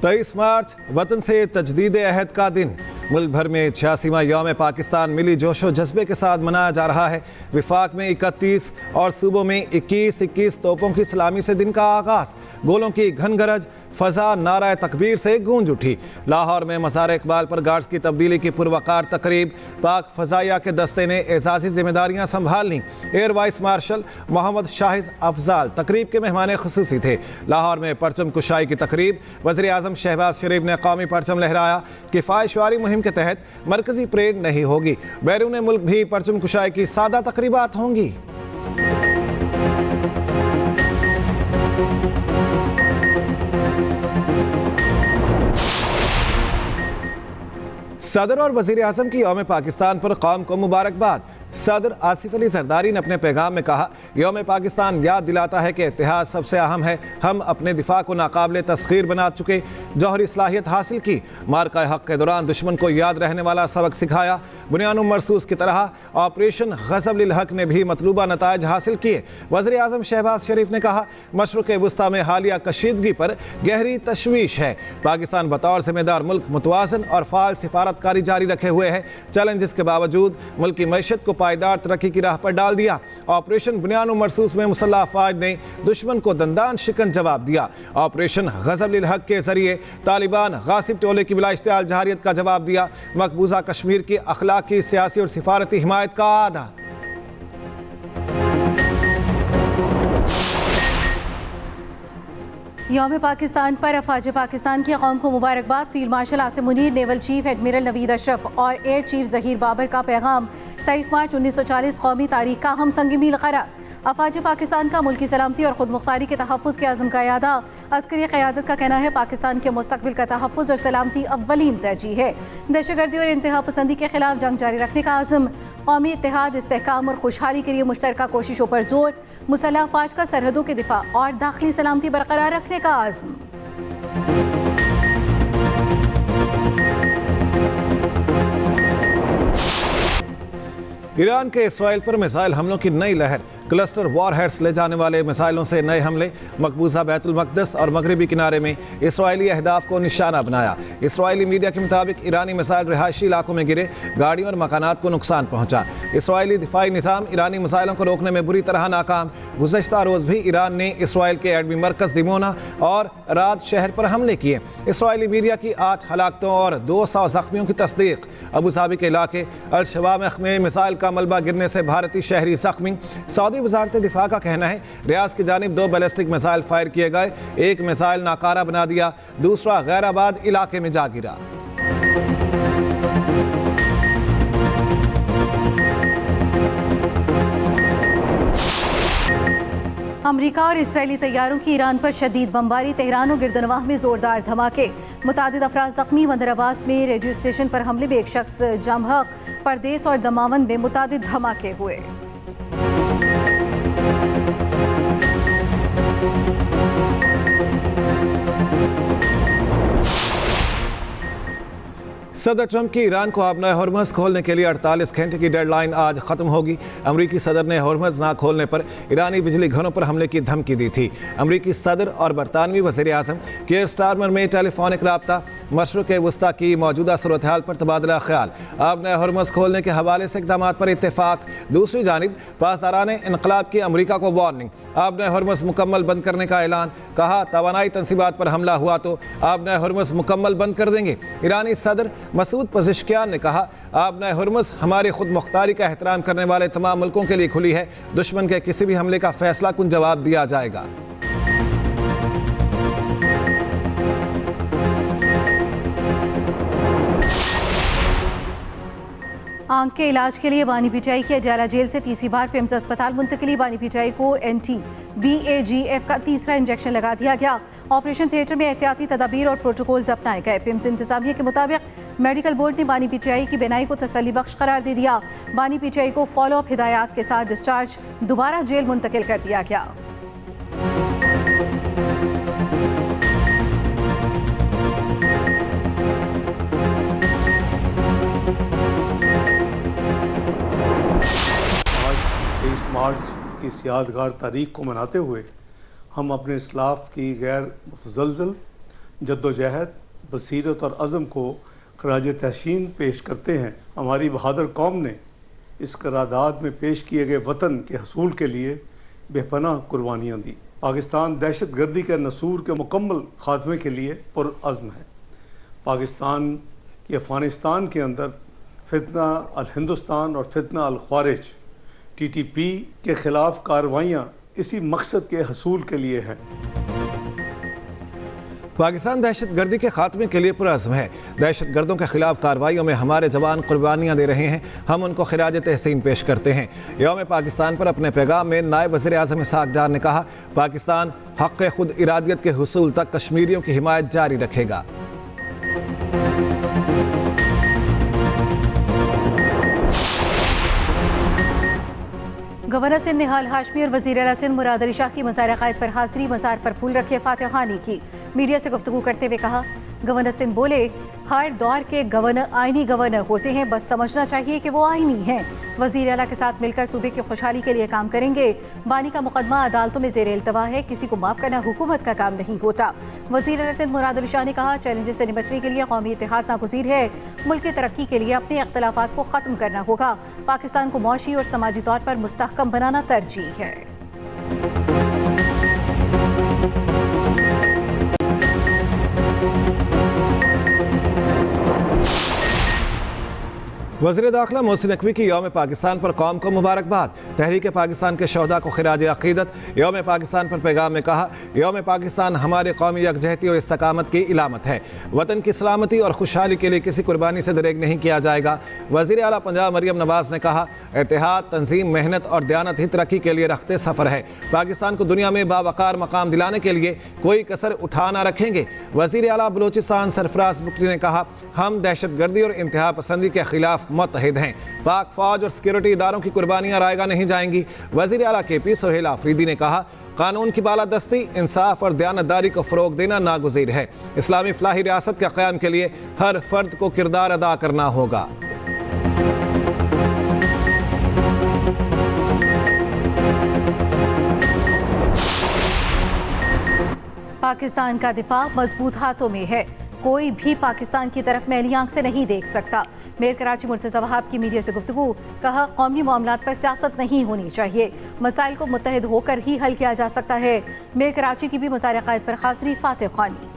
23 मार्च वतन से तजदीद अहद का दिन। मुल्क भर में 86वां यौम पाकिस्तान मिली जोशो जज्बे के साथ मनाया जा रहा है। विफाक में 31 और सूबों में 21 तोपों की सलामी से दिन का आगाज। गोलों की घन गरज, फजा नारा तकबीर से गूंज उठी। लाहौर में मज़ार इकबाल पर गार्ड्स की तब्दीली की पुरवकार तकरीब। पाक फ़ज़ाइया के दस्ते ने एजाज़ी जिम्मेदारियाँ संभाल लीं। Air vice marshal Mohammad Shahid Afzal तकरीब के मेहमान खुसूसी थे। लाहौर में परचम कुशाई की तकरीब। वज़ीर आज़म शहबाज शरीफ ने कौमी परचम लहराया। किफ़ायत-शुआरी मुहिम के तहत मरकज़ी परेड नहीं होगी। बैरून मुल्क भी परचम कुशाई की सादा तकरीबात होंगी। सदर और वज़ीर आज़म की यौम पाकिस्तान पर कौम को मुबारकबाद। सदर आसिफ अली जरदारी ने अपने पैगाम में कहा, यौम पाकिस्तान याद दिलाता है कि इतिहाद सबसे अहम है। हम अपने दिफा को नाकाबिले तस्खीर बना चुके, जौहरी सलाहियत हासिल की। मार्का हक़ के दौरान दुश्मन को याद रहने वाला सबक सिखाया। बुनियानुम मरसूस की तरह ऑपरेशन ग़ज़ब लिल हक़ ने भी मतलूबा नताइज हासिल किए। वज़ीर आज़म शहबाज शरीफ ने कहा, मशरक़ वुस्ता में हालिया कशीदगी पर गहरी तशवीश है। पाकिस्तान बतौर ज़िम्मेदार मुल्क मुतवाज़न और फ़ाल सिफारतकारी जारी रखे हुए है। चैलेंजेस के बावजूद मुल्क की मैशत को पायदार तरक्की की राह पर डाल दिया। ऑपरेशन बुनियानुम मरसूस में मुसल्लह अफ़वाज ने दुश्मन को दंदान शिकन जवाब दिया। ऑपरेशन ग़ज़ब लिल हक़ के जरिए तालिबान गासिब टोले की बिला इश्तियाल जहारियत का जवाब दिया। मकबूजा कश्मीर की अखलाकी, सियासी और सिफारती हिमायत का आदा। यौम पाकिस्तान पर अफवाज पाकिस्तान की कौम को मुबारकबाद। Field marshal Asim Munir, naval chief admiral Naveed Ashraf और एयर चीफ ज़हीर बाबर का पैगाम। 23 मार्च 1940 कौमी तारीख का हम संग मील करार। अफवाज पाकिस्तान का मुल्की सलामती और खुद मुख्तारी के तहफ़्फ़ुज़ के अज़्म का यादा। अस्करी क़यादत का कहना है, पाकिस्तान के मुस्तक़बिल का तहफ़्फ़ुज़ और सलामती अव्वलीन तरजीह है। दहशतगर्दी और इंतहा पसंदी के खिलाफ जंग जारी रखने का आज़म। कौमी इत्तेहाद, इस्तेहकाम और खुशहाली के लिए मुश्तरका कोशिशों पर जोर। मुसल्लह अफ़वाज का सरहदों के दिफा और दाखिली सलामती बरकरार रखने का आज़म। ईरान के इसराइल पर मिसाइल हमलों की नई लहर। क्लस्टर वॉरहेड्स ले जाने वाले मिसाइलों से नए हमले। मकबूजा बैतुल मक़दस और मगरबी किनारे में इसराइली अहदाफ को निशाना बनाया। इसराइली मीडिया के मुताबिक ईरानी मिसाइल रिहायशी इलाकों में गिरे, गाड़ियों और मकानात को नुकसान पहुंचा। इसराइली दिफाई निज़ाम ईरानी मिसाइलों को रोकने में बुरी तरह नाकाम। गुज़श्ता रोज़ भी ईरान ने इसराइल के एडमी मरकज़ दिमोना और राद शहर पर हमले किए। इसराइली मीडिया की 8 हलाकतों और 200 ज़ख्मियों की तस्दीक। अबूधाबी के इलाके अल शवामख में मिसाइल का मलबा गिरने से भारतीय शहरी ज़ख्मी। सऊदी वज़ारत दिफा का कहना है, रियाज की जानिब 2 बैलिस्टिक मिसाइल फायर किए गए। एक मिसाइल नाकारा बना दिया, दूसरा गैराबाद इलाके में जा गिरा। अमरीका और इसराइली तैयारों की ईरान पर शदीद बमबारी। तेहरान और गिरदनवाह में जोरदार धमाके। मुतादिद अफराद ज़ख्मी। बंदर अब्बास में रेडियो स्टेशन पर हमले में एक शख्स जमहक। परदेस और दमावन में मुतादिद धमाके हुए। सदर ट्रंप की ईरान को अपना हॉर्मज़ खोलने के लिए 48 घंटे की डेडलाइन आज ख़त्म होगी। अमरीकी सदर ने हॉर्मज़ ना खोलने पर ईरानी बिजली घरों पर हमले की धमकी दी थी। अमरीकी सदर और बरतानवी वज़ीर आज़म केयर स्टारमर में टेलीफोनिक रब्ता। मशरक़ वुस्ता की मौजूदा सूरत हाल पर तबादला ख्याल। अपना हॉर्मज़ खोलने के हवाले से इक़दामात पर इत्तेफाक। दूसरी जानिब पासदारान इनक़लाब की अमरीका को वार्निंग। अपना हॉर्मज़ मुकम्मल बंद करने का ऐलान। कहा, तवानाई तंसीबात पर हमला हुआ तो अपना हॉर्मज़ मुकम्मल बंद कर देंगे। ईरानी सदर मसूद पज़ेश्कियान ने कहा, आपने हॉर्मज़ हमारी खुद मुख्तारी का एहतराम करने वाले तमाम मुल्कों के लिए खुली है। दुश्मन के किसी भी हमले का फैसला कुन जवाब दिया जाएगा। आंख के इलाज के लिए बानी पीटीआई की अजाला जेल से तीसरी बार पिम्स अस्पताल मुंतकिली। बानी पीटीआई को NT-VAGF का तीसरा इंजेक्शन लगा दिया गया। ऑपरेशन थिएटर में एहतियाती तदाबीर और प्रोटोकॉल्स अपनाए गए। पिम्स इंतजामिया के मुताबिक मेडिकल बोर्ड ने बानी पीटीआई की बिनाई को तसल्ली बख्श करार दे दिया। बानी पीटीआई को फॉलो अप हिदायत के साथ डिस्चार्ज दोबारा जेल मुंतकिल कर दिया गया। मार्च की इस यादगार तारीख को मनाते हुए हम अपने इस्लाफ की गैर मुतज़लज़ल जद्दोजहद, बसीरत और अज़म को खराज तहसीन पेश करते हैं। हमारी बहादुर कौम ने इस करारदाद में पेश किए गए वतन के हसूल के लिए बेपनाह कुर्बानियाँ दी। पाकिस्तान दहशत गर्दी के नसूर के मुकम्मल खात्मे के लिए पुरअज़्म है। पाकिस्तान की अफ़गानिस्तान के अंदर फितना अल हिंदुस्तान और फितना अल ख्वारिज TTP के ख़िलाफ़ कार्रवाइयाँ इसी मकसद के हसूल के लिए हैं। पाकिस्तान दहशत गर्दी के खात्मे के लिए पुरअज़्म है। दहशत गर्दों के खिलाफ कार्रवाइयों में हमारे जवान कुर्बानियाँ दे रहे हैं। हम उनको खिराज तहसीन पेश करते हैं। यौम पाकिस्तान पर अपने पैगाम में नायब वज़ीर आज़म इसहाक़ डार ने कहा, पाकिस्तान हक़ खुद इरादियत के हुसूल तक कश्मीरियों की हिमायत जारी रखेगा। गवर्नर सिंध निहाल हाशमी और वज़ीर आला सिंध मुराद अली शाह की मज़ार अक़ायद पर हाज़री, मज़ार पर फूल रखे, फातिहा ख़्वानी की। मीडिया से गुफ्तगू करते हुए कहा, गवर्नर सिंध बोले, हर दौर के गवर्नर आइनी गवर्नर होते हैं, बस समझना चाहिए कि वो आइनी हैं। वज़ीर आला के साथ मिलकर सूबे की खुशहाली के लिए काम करेंगे। बानी का मुकदमा अदालतों में ज़ेर इल्तवा है, किसी को माफ़ करना हुकूमत का काम नहीं होता। वज़ीर आला सिंध मुराद अली शाह ने कहा, चैलेंजेस से निपटने के लिए कौमी इत्तेहाद नागुज़ीर है। मुल्क की तरक्की के लिए अपने इख्तिलाफ़ात को ख़त्म करना होगा। पाकिस्तान को मौशी और समाजी तौर पर मुस्तहकम बनाना तरजीह है। वज़ीर दाखिला मोहसिन नकवी की यौम पाकिस्तान पर कौम को मुबारकबाद। तहरीक पाकिस्तान के शहदा को खिराज अक़ीदत। यौम पाकिस्तान पर पैगाम में कहा, यौम पाकिस्तान हमारे कौमी यकजहती और इस्तकामत की इलामत है। वतन की सलामती और खुशहाली के लिए किसी कुर्बानी से दरेग नहीं किया जाएगा। वज़ीर आला पंजाब मरियम नवाज़ ने कहा, इत्तेहाद, तंजीम, मेहनत और दयानत ही तरक्की के लिए रखते सफ़र है। पाकिस्तान को दुनिया में बावकार मकाम दिलाने के लिए कोई कसर उठा ना रखेंगे। वज़ीर आला बलूचिस्तान सरफराज बुकटी ने कहा, हम दहशत गर्दी और इंतहा पसंदी के खिलाफ मुत्तहिद हैं। पाक फौज और सिक्योरिटी इदारों की कुर्बानियां रायगा नहीं जाएंगी। वज़ीर आला KP सोहेल आफरीदी ने कहा, कानून की बालादस्ती, इंसाफ और दयानतदारी को फ़रोग देना नागुज़ीर है। इस्लामी फलाही रियासत के क़याम के लिए हर फर्द को किरदार अदा करना होगा। पाकिस्तान का दिफा मजबूत हाथों में है। कोई भी पाकिस्तान की तरफ मैली आंख से नहीं देख सकता। मेयर कराची मुर्तज़ा वहाब की मीडिया से गुफ्तगू, कहा, कौमी मामलात पर सियासत नहीं होनी चाहिए। मसाइल को मुत्तहिद होकर ही हल किया जा सकता है। मेयर कराची की भी मज़ार अक़ायद पर हाज़री, फातिहा ख़्वानी।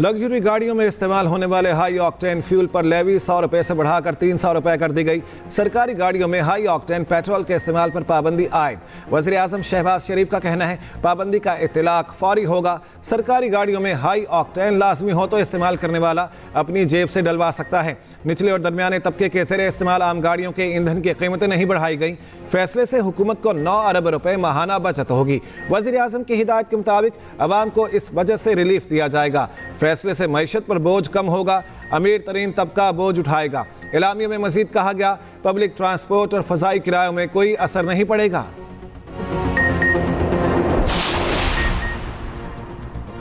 लग्जरी गाड़ियों में इस्तेमाल होने वाले हाई ऑक्टेन फ्यूल पर लेवी 100 रुपये से बढ़ाकर 300 रुपये कर दी गई। सरकारी गाड़ियों में हाई ऑक्टेन पेट्रोल के इस्तेमाल पर पाबंदी आयद। वज़ीर आज़म शहबाज शरीफ का कहना है, पाबंदी का इत्तलाक फौरी होगा। सरकारी गाड़ियों में हाई ऑक्टेन लाजमी हो तो इस्तेमाल करने वाला अपनी जेब से डलवा सकता है। निचले और दरमियाने तबके के ज़ेरे इस्तेमाल आम गाड़ियों के ईंधन की कीमतें नहीं बढ़ाई गई। फैसले से हुकूमत को 9 अरब रुपये माहाना बचत होगी। वज़ीर आज़म की हिदायत के मुताबिक अवाम को इस बजट से रिलीफ दिया जाएगा। फैसले से मईशत पर बोझ कम होगा, अमीर तरीन तबका बोझ उठाएगा। एलामिया में मजीद कहा गया, पब्लिक ट्रांसपोर्ट और फ़ज़ाई किरायों में कोई असर नहीं पड़ेगा।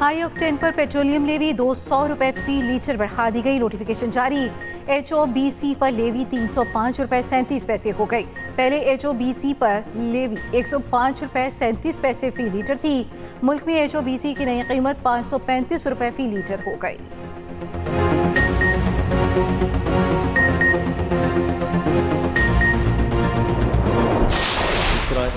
हाई ऑक्टेन पर पेट्रोलियम लेवी 200 रुपये फ़ी लीटर बढ़ा दी गई। नोटिफिकेशन जारी। HOBC पर लेवी 305 रुपये 37 पैसे हो गई। पहले HOBC पर लेवी 105 रुपये 37 पैसे फ़ी लीटर थी। मुल्क में HOBC की नई कीमत 535 रुपये फ़ी लीटर हो गई।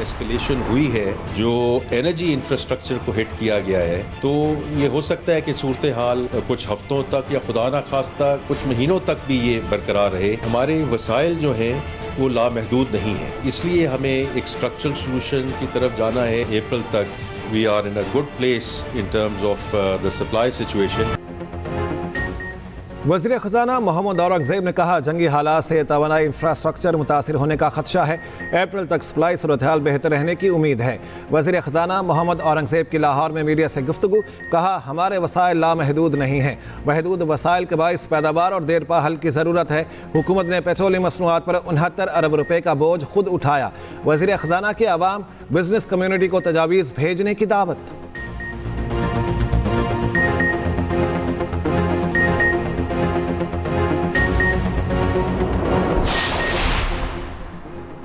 एस्केलेशन हुई है जो एनर्जी इंफ्रास्ट्रक्चर को हिट किया गया है, तो ये हो सकता है कि सूरत हाल कुछ हफ्तों तक या खुदा ना खास्ता कुछ महीनों तक भी ये बरकरार रहे। हमारे वसाइल जो हैं वो लामहदूद नहीं है, इसलिए हमें एक स्ट्रक्चरल सोल्यूशन की तरफ जाना है। अप्रैल तक we are in a good place in terms of the supply situation. वज़ीर ख़ज़ाना मोहम्मद औरंगज़ेब ने कहा, जंगी हालात से तवानाई इंफ्रास्ट्रक्चर मुतासिर होने का खदशा है। अप्रैल तक सप्लाई सूरत हाल बेहतर रहने की उम्मीद है। वज़ीर ख़ज़ाना मोहम्मद औरंगज़ेब की लाहौर में मीडिया से गुफ्तगू, कहा, हमारे वसाइल लामहदूद नहीं हैं। महदूद वसाइल के बाइस पैदावार और देर पा हल की ज़रूरत है। हुकूमत ने पेट्रोलियम मसनूआत पर 69 अरब रुपये का बोझ खुद उठाया। वज़ीर ख़ज़ाना की आवाम बिजनेस कम्यूनिटी को तजावीज़ भेजने की दावत।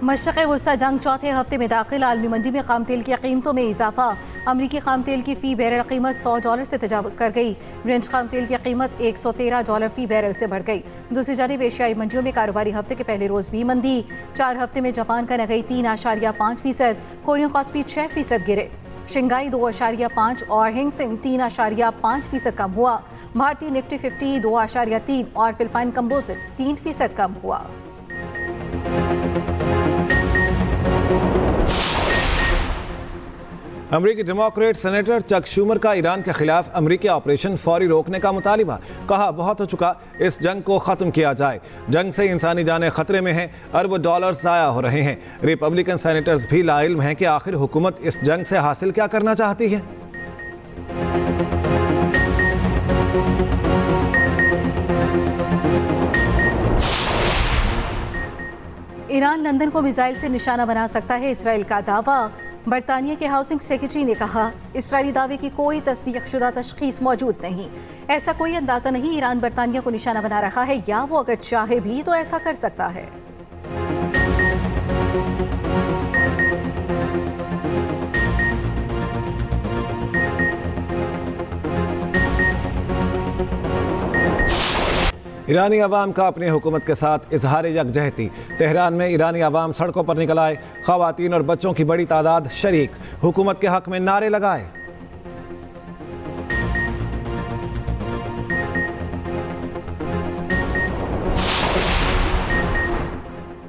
मशरक़ वस्ता जंग चौथे हफ्ते में दाखिल, आलमी मंडी में खाम तेल की कीमतों में इजाफा। अमरीकी खाम तेल की फ़ी बैरल कीमत $100 से तजावुज़ कर गई। ब्रेंट खाम तेल की कीमत $113 फ़ी बैरल से बढ़ गई। दूसरी जानिब एशियाई मंडियों में कारोबारी हफ्ते के पहले रोज़ भी मंदी। 4 हफ्ते में जापान का नगई 3.5%, कोरियन कॉस्पी 6% गिरे। शिंगाई 2.5 और हिंगसेंग 3.5% कम हुआ। भारतीय निफ्टी 50 2.3 और फिलिपाइन कंपोजिट 3% कम हुआ। अमरीकी डेमोक्रेट सेनेटर चक शूमर का ईरान के खिलाफ अमरीकी ऑपरेशन फौरी रोकने का मुतालिबा। कहा बहुत हो चुका, इस जंग को ख़त्म किया जाए। जंग से इंसानी जानें खतरे में हैं, अरबों डॉलर्स ज़ाया हो रहे हैं। रिपब्लिकन सेनेटर्स भी लाइल्म हैं कि आखिर हुकूमत इस जंग से हासिल क्या करना चाहती है। ईरान लंदन को मिसाइल से निशाना बना सकता है, इसराइल का दावा। बरतानिया के हाउसिंग सेक्रेटरी ने कहा, इसराइली दावे की कोई तस्दीक शुदा तशखीस मौजूद नहीं। ऐसा कोई अंदाजा नहीं ईरान बरतानिया को निशाना बना रहा है, या वो अगर चाहे भी तो ऐसा कर सकता है। ईरानी अवाम का अपनी हुकूमत के साथ इजहार यकजहती। तेहरान में ईरानी अवाम सड़कों पर निकल आए, ख़वातीन और बच्चों की बड़ी तादाद शरीक, हुकूमत के हक में नारे लगाए।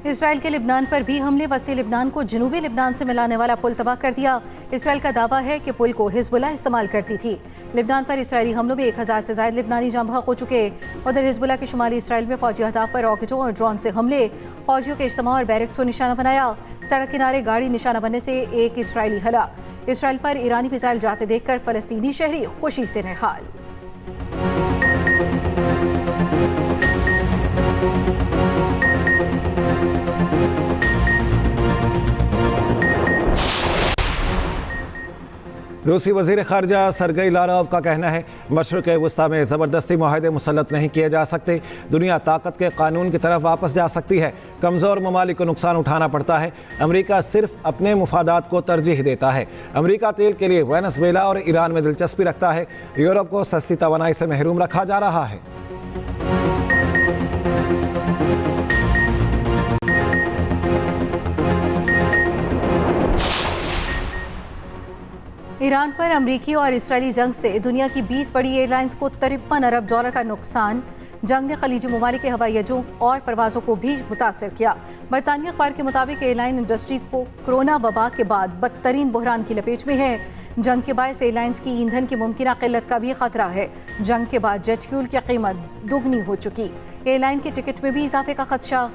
इसराइल के लिबनान पर भी हमले, वस्ती लिबनान को जनूबी लिबनान से मिलाने वाला पुल तबाह कर दिया। इसराइल का दावा है कि पुल को हिजबुल्लाह इस्तेमाल करती थी। लिबनान पर इसराइली हमलों में 1000 से ज़ायद लिबनानी जाँ बहक हो चुके। उधर हिजबुल्लाह के शुमाली इसराइल में फौजी अहदाफ पर रॉकेटों और ड्रोन से हमले, फौजियों के इज्तिमा और बैरक्स को निशाना बनाया। सड़क किनारे गाड़ी निशाना बनने से एक इसराइली हलाक। इसराइल पर ईरानी मिसाइल जाते देखकर फ़लस्तीनी शहरी खुशी से निहाल। रूसी वज़ीर ख़ारजा सरगई लारोव का कहना है, मशरिक़ वस्ता में ज़बरदस्ती मुआहदे मुसल्लत नहीं किए जा सकते। दुनिया ताकत के कानून की तरफ वापस जा सकती है। कमज़ोर ममालिक को नुकसान उठाना पड़ता है। अमरीका सिर्फ अपने मुफादात को तरजीह देता है। अमरीका तेल के लिए वेनेज़ुएला और ईरान में दिलचस्पी रखता है। यूरोप को सस्ती तवानाई से महरूम रखा जा रहा है। ईरान पर अमरीकी और इसराइली जंग से दुनिया की 20 बड़ी एयरलाइंस को $53 अरब का नुकसान। जंग ने खलीजी ममालिक के हवाई अड्डों और परवाज़ों को भी मुतासर किया। बरतानिया अखबार के मुताबिक एयरलाइन इंडस्ट्री को कोरोना वबा के बाद बदतरीन बहरान की लपेट में है। जंग के बायस एयरलाइंस की ईंधन की मुमकिन किल्लत का भी खतरा है। जंग के बाद जेट फ्यूल की कीमत दुगनी हो चुकी। एयरलाइन के टिकट में भी इजाफे का खदशा।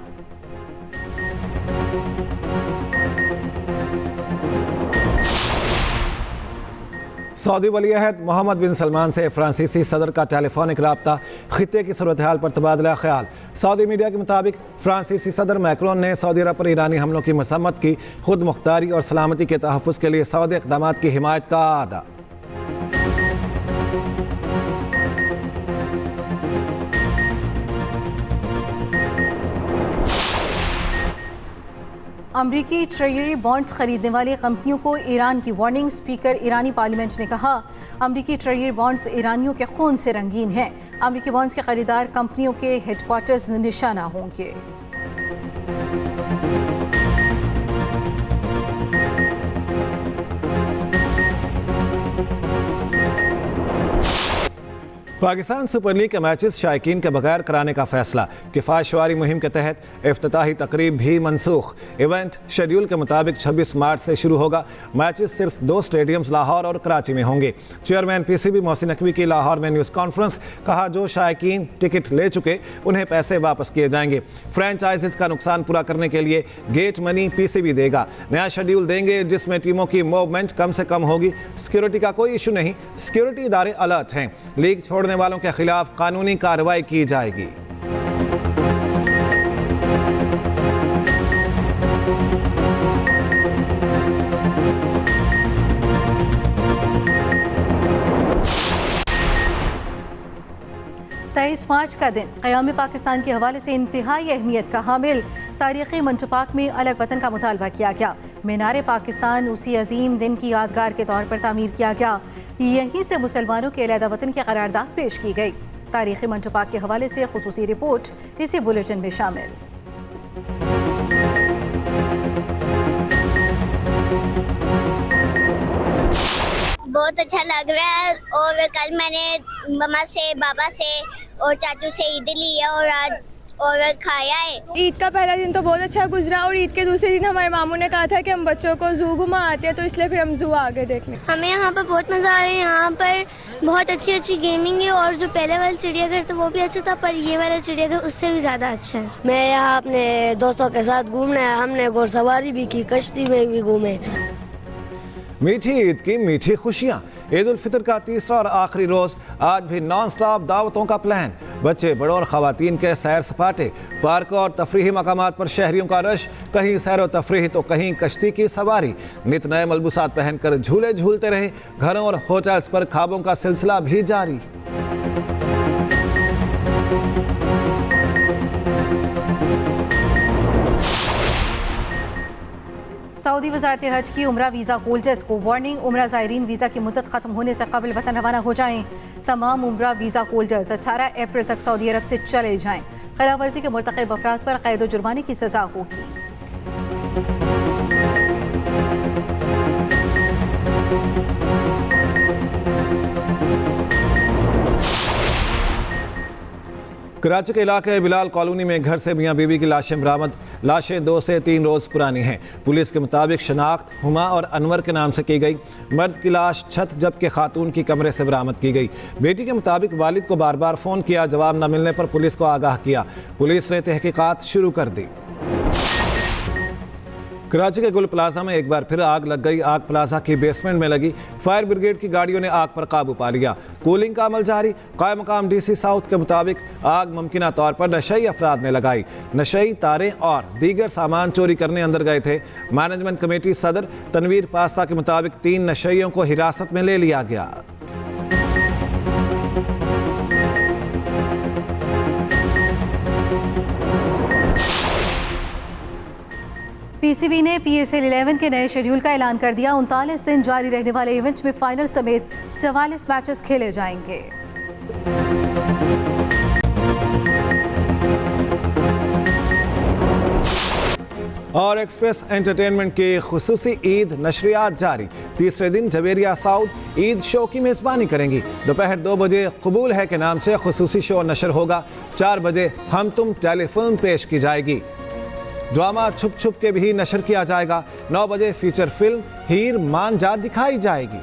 सऊदी वली अहद मोहम्मद बिन सलमान से फ्रांसीसी सदर का टेलीफोनिक रब्ता, खित्ते की सूरत हाल पर तबादला ख्याल। सऊदी मीडिया के मुताबिक फ्रांसीसी सदर मैक्रोन ने सऊदी अरब पर ईरानी हमलों की मसम्मत की। खुद मुख्तारी और सलामती के तहफ़्फ़ुज़ के लिए सऊदी इक़दाम की हिमायत का आदा। अमरीकी ट्रेजरी बॉन्ड्स खरीदने वाली कंपनियों को ईरान की वार्निंग। स्पीकर ईरानी पार्लियामेंट ने कहा, अमरीकी ट्रेजरी बॉन्ड्स ईरानियों के खून से रंगीन हैं। अमरीकी बॉन्ड्स के खरीदार कंपनियों के हेडक्वार्टर्स निशाना होंगे। पाकिस्तान सुपर लीग के मैचेस शायकीन के बगैर कराने का फैसला। किफ़ायत-शुमारी मुहिम के तहत इफ्तिताही तकरीब भी मनसूख। इवेंट शेड्यूल के मुताबिक 26 मार्च से शुरू होगा। मैचेस सिर्फ 2 स्टेडियम्स लाहौर और कराची में होंगे। चेयरमैन पीसीबी मोहसिन नकवी की लाहौर में न्यूज़ कॉन्फ्रेंस। कहा, जो शायकीन टिकट ले चुके उन्हें पैसे वापस किए जाएंगे। फ्रेंचाइजीज का नुकसान पूरा करने के लिए गेट मनी पीसीबी देगा। नया शेड्यूल देंगे जिसमें टीमों की मूवमेंट कम से कम होगी। सिक्योरिटी का कोई इशू नहीं, सिक्योरिटी इदारे अलर्ट हैं। लीग छोड़ने वालों के खिलाफ कानूनी कार्रवाई की जाएगी। 23 मार्च का दिन क़याम पाकिस्तान के हवाले से इंतहाई अहमियत का हामिल। तारीख़ी मंचपाक में अलग वतन का मुतालबा किया गया। मीनार पाकिस्तान उसी अजीम दिन की यादगार के तौर पर तामीर किया गया। यहीं से मुसलमानों के अलहदा वतन की करारदाद पेश की गई। तारीख़ी मंचपाक के हवाले से खुसूसी रिपोर्ट इसी बुलेटिन में शामिल। बहुत अच्छा लग रहा है और कल मैंने मम्मा से, बाबा से और चाचू से ईद ली है और आज और खाया है। ईद का पहला दिन तो बहुत अच्छा गुजरा और ईद के दूसरे दिन हमारे मामू ने कहा था कि हम बच्चों को जू घुमा आते हैं, तो इसलिए फिर हम जू आ गए देखने। हमें यहाँ पर बहुत मज़ा आ रहा है। यहाँ पर बहुत अच्छी अच्छी गेमिंग है और जो पहले वाला चिड़ियाघर था वो भी अच्छा था, पर ये वाला चिड़ियाघर उससे भी ज़्यादा अच्छा है। मैं यहाँ अपने दोस्तों के साथ घूमने आया, हमने घुड़सवारी भी की, कश्ती में भी घूमे। मीठी ईद की मीठी खुशियां। ईद उल फितर का तीसरा और आखिरी रोज आज भी नॉन स्टॉप दावतों का प्लान। बच्चे, बड़ों और खवातीन के सैर सपाटे, पार्कों और तफरीही मकामात पर शहरियों का रश। कहीं सैर व तफरीही तो कहीं कश्ती की सवारी। नित नए मलबूसात पहनकर झूले झूलते रहे। घरों और होटल्स पर ख्वाबों का सिलसिला भी जारी। सऊदी वज़ारत हज की उम्रा वीज़ा होल्डर्स को वार्निंग। उम्रा ज़ायरीन वीज़ा की मुद्दत ख़त्म होने से कबल वतन रवाना हो जाएं। तमाम उम्रा वीज़ा होल्डर्स 18 अप्रैल तक सऊदी अरब से चले जाएं। खिलाफ वर्जी के मुर्तकिब अफराद पर कैद व जुर्माने की सज़ा होगी। कराची के इलाके बिलाल कॉलोनी में घर से मियां बीवी की लाशें बरामद। लाशें 2 से 3 रोज़ पुरानी हैं। पुलिस के मुताबिक शनाख्त हुमा और अनवर के नाम से की गई। मर्द की लाश छत जबकि खातून की कमरे से बरामद की गई। बेटी के मुताबिक वालिद को बार बार फ़ोन किया, जवाब न मिलने पर पुलिस को आगाह किया। पुलिस ने तहकीकात शुरू कर दी। कराची के गुल प्लाजा में एक बार फिर आग लग गई। आग प्लाजा की बेसमेंट में लगी। फायर ब्रिगेड की गाड़ियों ने आग पर काबू पा लिया। कूलिंग का अमल जारी। कायम मकाम डीसी साउथ के मुताबिक आग मुमकिना तौर पर नशई अफराद ने लगाई। नशई तारें और दीगर सामान चोरी करने अंदर गए थे। मैनेजमेंट कमेटी सदर तनवीर पास्ता के मुताबिक 3 नशइयों को हिरासत में ले लिया गया। पीसीबी ने PSL 11 के नए शेड्यूल का ऐलान कर दिया। 39 दिन जारी रहने वाले इवेंट्स में फाइनल समेत 44 मैचेस खेले जाएंगे। और एक्सप्रेस एंटरटेनमेंट की खुसूसी ईद नशरियात जारी। तीसरे दिन जवेरिया साउथ ईद शो की मेज़बानी करेंगी। दोपहर 2 बजे कबूल है के नाम से खुसूसी शो नशर होगा। 4 बजे हम तुम टेलीफिल्म पेश की जाएगी। ड्रामा छुप छुप के भी नशर किया जाएगा। 9 बजे फीचर फिल्म हीर मान जात दिखाई जाएगी।